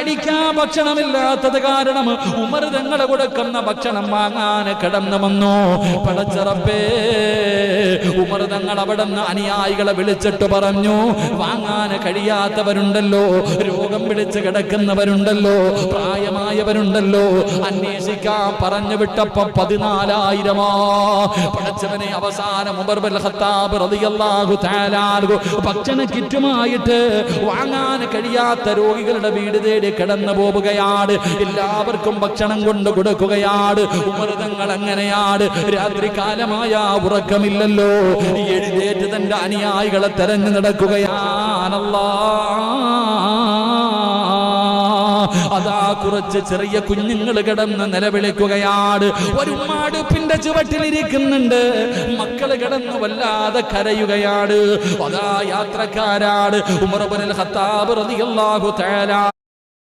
കഴിക്കാൻ ഭക്ഷണമില്ലാത്തത് കാരണം ഉമർ തങ്ങളെ കൊടുക്കുന്ന ഭക്ഷണം വാങ്ങാൻ കടന്നു വന്നു. പടച്ച റബ്ബേ, ഉമർ തങ്ങൾ അവിടെ നിന്ന് അനുയായികളെ വിളിച്ചിട്ട് പറഞ്ഞു, വാങ്ങാൻ കഴിയാത്തവരുണ്ടല്ലോ, രോഗം പിടിച്ച് കിടക്കുന്നവരുണ്ടല്ലോ, പ്രായമായവരുണ്ടല്ലോ, അന്വേഷിക്കാൻ പറഞ്ഞു വിട്ടപ്പോ 14,000. പടച്ചവനെ, അവസാനം ഉമർ ബിൻ ഖത്താബ് റളിയല്ലാഹു തആല അൻഹു ഭക്ഷണ കിറ്റുമായിട്ട് വാങ്ങാൻ കഴിയാത്ത രോഗികളുടെ വീട് തേടി കടന്നു പോവുകയാണ്. എല്ലാവർക്കും ഭക്ഷണം കൊണ്ട് കൊടുക്കുകയാണ്. ഉമർ തങ്ങൾ അങ്ങനെയാണ്. രാത്രി കാലമായ ഉറക്കമില്ലല്ലോ, എഴുന്നേറ്റ് തന്റെ അനുയായികളെ തെരഞ്ഞു നടക്കുകയാണല്ലോ. അതാ കുറച്ച് ചെറിയ കുഞ്ഞുങ്ങൾ കിടന്ന് നിലവിളിക്കുകയാണ്. ഒരു ഉമ്മാടുപ്പിന്റെ ചുവട്ടിലിരിക്കുന്നുണ്ട്. മക്കള് കിടന്ന് വല്ലാതെ കരയുകയാണ്. അതാ യാത്രക്കാരാണ്. ഉമർ ഇബ്നുൽ ഖത്താബ് റളിയല്ലാഹു തആല